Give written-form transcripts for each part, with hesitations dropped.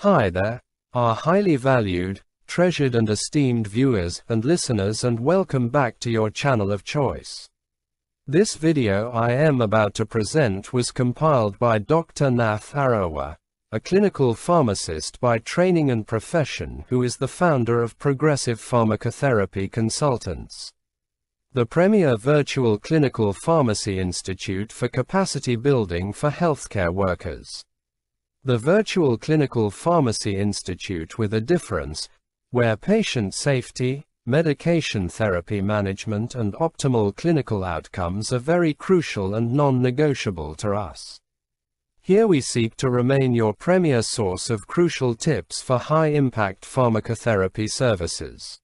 Hi there, our highly valued, treasured and esteemed viewers and listeners, and welcome back to your channel of choice. This video I am about to present was compiled by Dr. Nath Arawa, a clinical pharmacist by training and profession who is the founder of Progressive Pharmacotherapy Consultants, the premier virtual clinical pharmacy institute for capacity building for healthcare workers. The Virtual Clinical Pharmacy Institute with a difference, where patient safety, medication therapy management and optimal clinical outcomes are very crucial and non-negotiable to us. Here we seek to remain your premier source of crucial tips for high-impact pharmacotherapy services.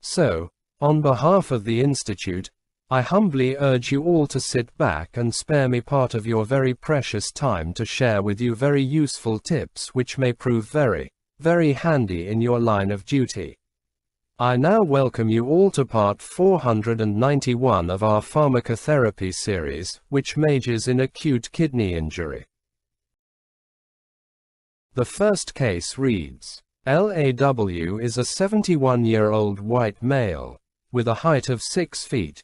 So, on behalf of the Institute, I humbly urge you all to sit back and spare me part of your very precious time to share with you very useful tips which may prove very, very handy in your line of duty. I now welcome you all to part 491 of our pharmacotherapy series, which majors in acute kidney injury. The first case reads, LAW is a 71-year-old white male, with a height of 6 feet,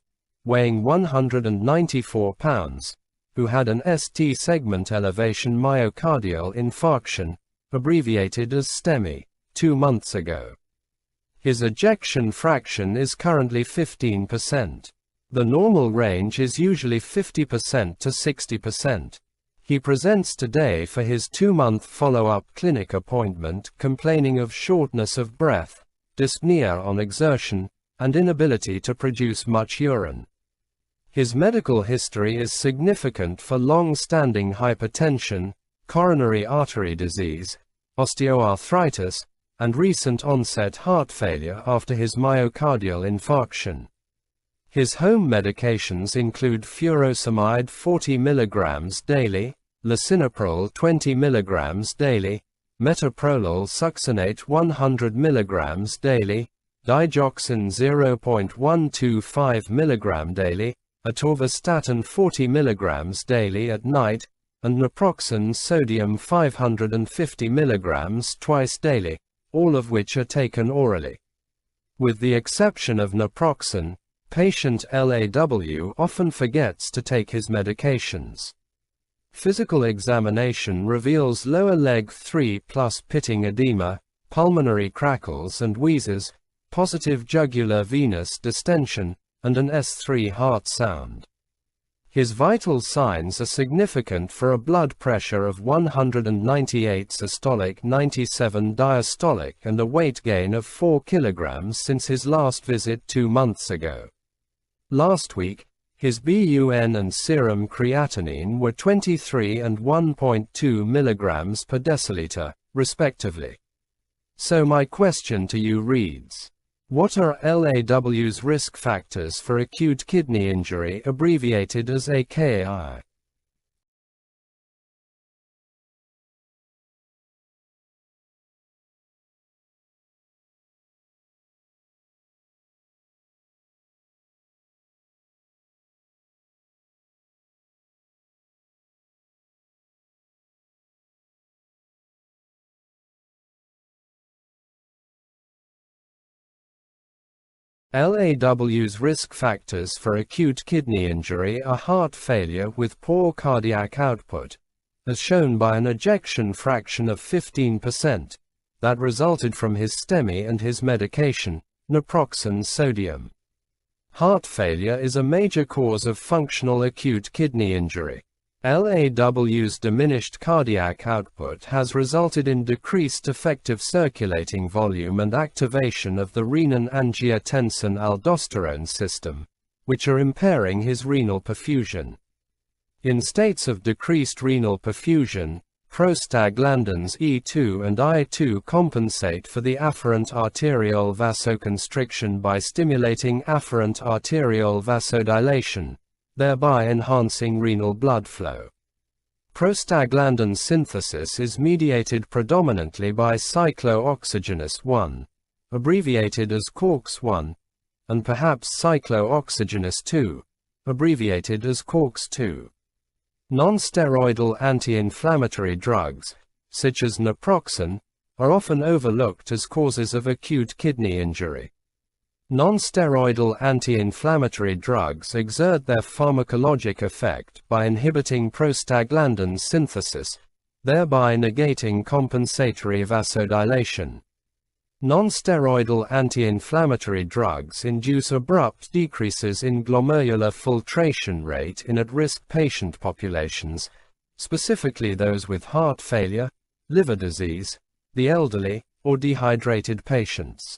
weighing 194 pounds, who had an ST segment elevation myocardial infarction, abbreviated as STEMI, 2 months ago. His ejection fraction is currently 15%. The normal range is usually 50% to 60%. He presents today for his 2-month follow-up clinic appointment complaining of shortness of breath, dyspnea on exertion, and inability to produce much urine. His medical history is significant for long-standing hypertension, coronary artery disease, osteoarthritis, and recent onset heart failure after his myocardial infarction. His home medications include furosemide 40 mg daily, lisinopril 20 mg daily, metoprolol succinate 100 mg daily, digoxin 0.125 mg daily, atorvastatin 40 mg daily at night, and naproxen sodium 550 mg twice daily, all of which are taken orally. With the exception of naproxen, patient LAW often forgets to take his medications. Physical examination reveals lower leg 3+ pitting edema, pulmonary crackles and wheezes, positive jugular venous distension, and an S3 heart sound. His vital signs are significant for a blood pressure of 198 systolic, 97 diastolic, and a weight gain of 4 kilograms since his last visit 2 months ago. Last week, his BUN and serum creatinine were 23 and 1.2 milligrams per deciliter, respectively. So my question to you reads, what are LAW's risk factors for acute kidney injury, abbreviated as AKI? LAW's risk factors for acute kidney injury are heart failure with poor cardiac output, as shown by an ejection fraction of 15%, that resulted from his STEMI and his medication, naproxen sodium. Heart failure is a major cause of functional acute kidney injury. LAW's diminished cardiac output has resulted in decreased effective circulating volume and activation of the renin-angiotensin-aldosterone system, which are impairing his renal perfusion. In states of decreased renal perfusion, prostaglandins E2 and I2 compensate for the afferent arteriole vasoconstriction by stimulating afferent arteriole vasodilation, thereby enhancing renal blood flow. Prostaglandin synthesis is mediated predominantly by cyclooxygenase 1, abbreviated as COX-1, and perhaps cyclooxygenase 2, abbreviated as COX-2. Non-steroidal anti-inflammatory drugs, such as naproxen, are often overlooked as causes of acute kidney injury. Non-steroidal anti-inflammatory drugs exert their pharmacologic effect by inhibiting prostaglandin synthesis, thereby negating compensatory vasodilation. Non-steroidal anti-inflammatory drugs induce abrupt decreases in glomerular filtration rate in at-risk patient populations, specifically those with heart failure, liver disease, the elderly, or dehydrated patients.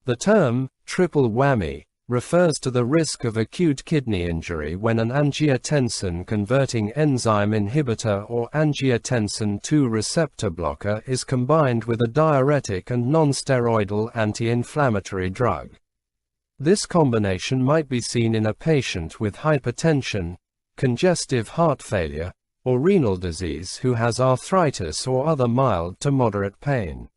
The term, triple whammy, refers to the risk of acute kidney injury when an angiotensin-converting enzyme inhibitor or angiotensin II receptor blocker is combined with a diuretic and non-steroidal anti-inflammatory drug. This combination might be seen in a patient with hypertension, congestive heart failure, or renal disease who has arthritis or other mild to moderate pain.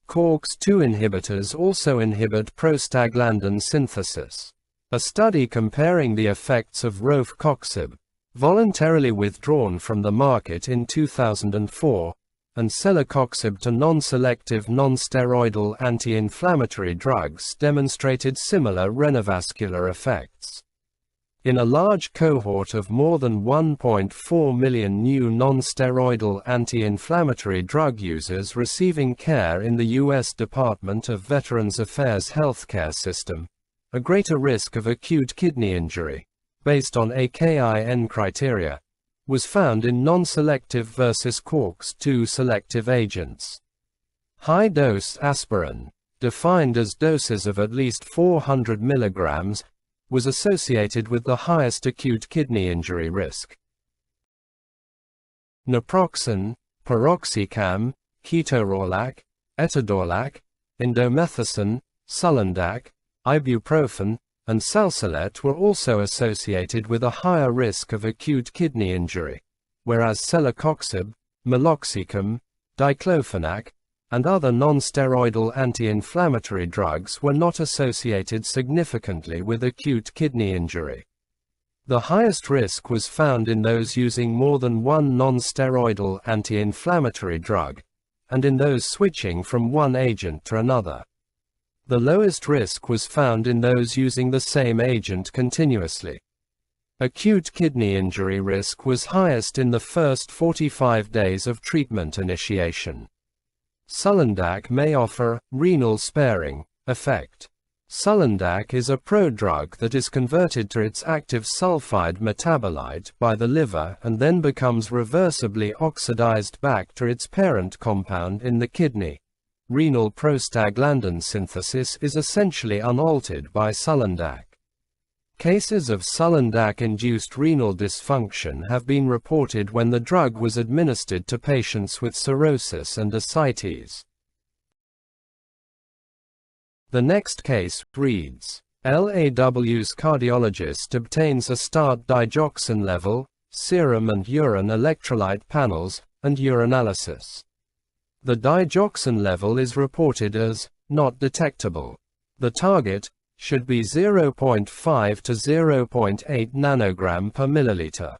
COX-2 inhibitors also inhibit prostaglandin synthesis. A study comparing the effects of rofecoxib, voluntarily withdrawn from the market in 2004, and celecoxib to non-selective non-steroidal anti-inflammatory drugs demonstrated similar renovascular effects. In a large cohort of more than 1.4 million new non-steroidal anti-inflammatory drug users receiving care in the U.S. Department of Veterans Affairs healthcare system, a greater risk of acute kidney injury, based on AKIN criteria, was found in non-selective versus COX-2 selective agents. High-dose aspirin, defined as doses of at least 400 mg, was associated with the highest acute kidney injury risk. Naproxen, piroxicam, ketorolac, etidolac, indomethacin, sulindac, ibuprofen, and salsalet were also associated with a higher risk of acute kidney injury, whereas celecoxib, meloxicam, diclofenac, and other non-steroidal anti-inflammatory drugs were not associated significantly with acute kidney injury. The highest risk was found in those using more than one non-steroidal anti-inflammatory drug, and in those switching from one agent to another. The lowest risk was found in those using the same agent continuously. Acute kidney injury risk was highest in the first 45 days of treatment initiation. Sulindac may offer renal sparing effect. Sulindac is a prodrug that is converted to its active sulfide metabolite by the liver and then becomes reversibly oxidized back to its parent compound in the kidney. Renal prostaglandin synthesis is essentially unaltered by Sulindac. Cases of Sulindac-induced renal dysfunction have been reported when the drug was administered to patients with cirrhosis and ascites. The next case reads, LAW's cardiologist obtains a start digoxin level, serum and urine electrolyte panels, and urinalysis. The digoxin level is reported as not detectable. The target should be 0.5 to 0.8 nanogram per milliliter.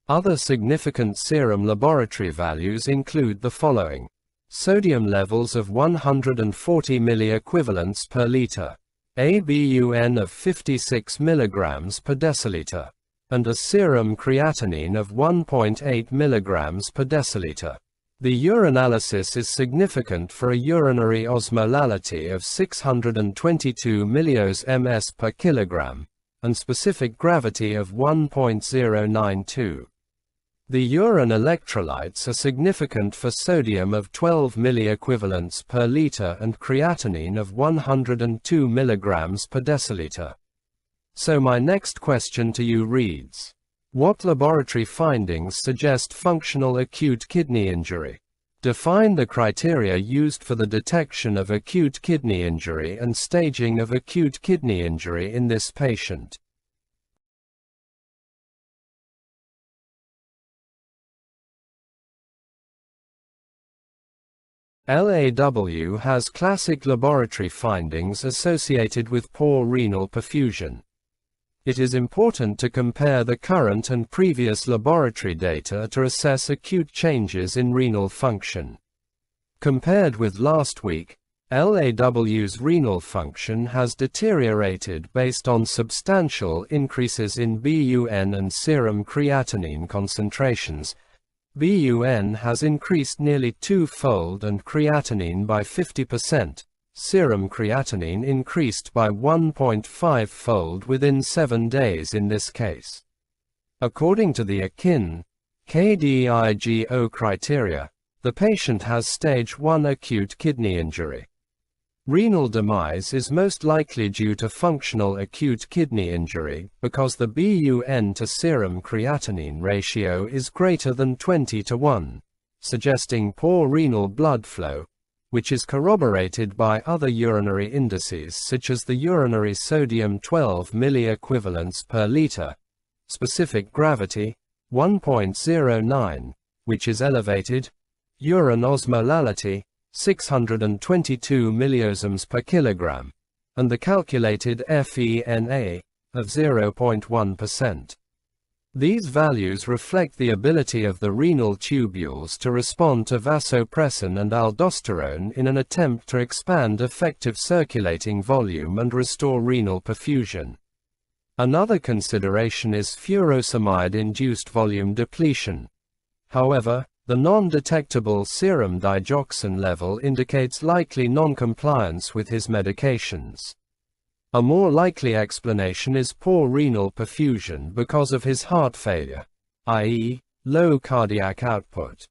Other significant serum laboratory values include the following: sodium levels of 140 milliequivalents per liter, ABUN of 56 milligrams per deciliter, and a serum creatinine of 1.8 milligrams per deciliter. The urinalysis is significant for a urinary osmolality of 622 millios per kilogram, and specific gravity of 1.092. The urine electrolytes are significant for sodium of 12 milliequivalents per liter and creatinine of 102 milligrams per deciliter. So my next question to you reads: what laboratory findings suggest functional acute kidney injury? Define the criteria used for the detection of acute kidney injury and staging of acute kidney injury in this patient. LAW has classic laboratory findings associated with poor renal perfusion. It is important to compare the current and previous laboratory data to assess acute changes in renal function. Compared with last week, LAW's renal function has deteriorated based on substantial increases in BUN and serum creatinine concentrations. BUN has increased nearly twofold and creatinine by 50%. Serum creatinine increased by 1.5-fold within 7 days in this case. According to the Acute Kidney Injury criteria, the patient has stage 1 acute kidney injury. Renal demise is most likely due to functional acute kidney injury because the BUN to serum creatinine ratio is greater than 20:1, suggesting poor renal blood flow, which is corroborated by other urinary indices such as the urinary sodium 12 milliequivalents per liter, specific gravity 1.09, which is elevated, urine osmolality 622 milliosms per kilogram, and the calculated FeNA of 0.1%. These values reflect the ability of the renal tubules to respond to vasopressin and aldosterone in an attempt to expand effective circulating volume and restore renal perfusion. Another consideration is furosemide-induced volume depletion. However, the non-detectable serum digoxin level indicates likely non-compliance with his medications. A more likely explanation is poor renal perfusion because of his heart failure, i.e., low cardiac output.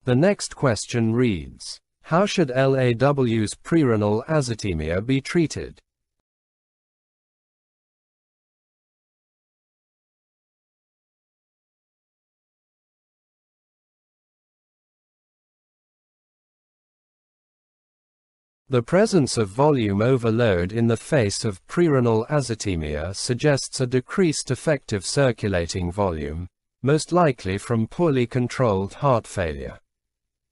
The next question reads, how should LAW's prerenal azotemia be treated? The presence of volume overload in the face of prerenal azotemia suggests a decreased effective circulating volume, most likely from poorly controlled heart failure.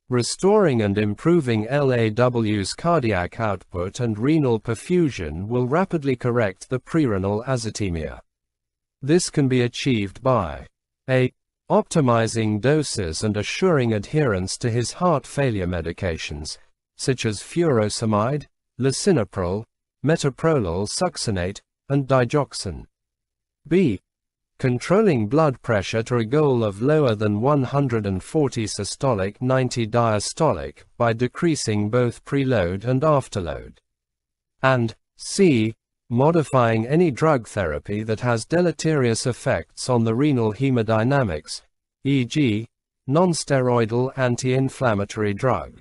Restoring and improving LAW's cardiac output and renal perfusion will rapidly correct the prerenal azotemia. This can be achieved by a. Optimizing doses and assuring adherence to his heart failure medications, such as furosemide, lisinopril, metoprolol succinate, and digoxin. B. Controlling blood pressure to a goal of lower than 140 systolic 90 diastolic by decreasing both preload and afterload. And C. Modifying any drug therapy that has deleterious effects on the renal hemodynamics, e.g., nonsteroidal anti-inflammatory drug.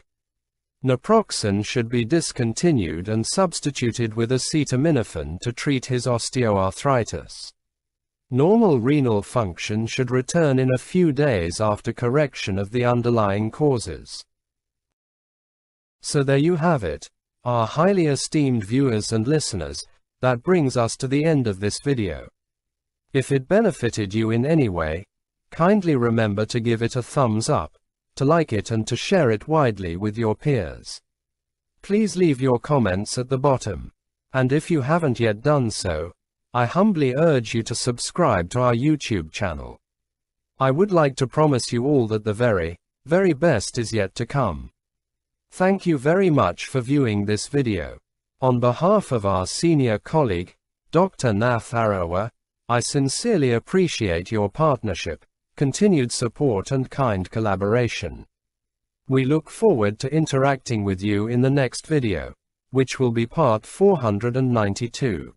Naproxen should be discontinued and substituted with acetaminophen to treat his osteoarthritis. Normal renal function should return in a few days after correction of the underlying causes. So there you have it, our highly esteemed viewers and listeners. That brings us to the end of this video. If it benefited you in any way, kindly remember to give it a thumbs up, to like it and to share it widely with your peers. Please leave your comments at the bottom, and if you haven't yet done so, I humbly urge you to subscribe to our YouTube channel. I would like to promise you all that the very, very best is yet to come. Thank you very much for viewing this video. On behalf of our senior colleague, Dr. Nath Arawa, I sincerely appreciate your partnership, continued support and kind collaboration. We look forward to interacting with you in the next video, which will be part 492.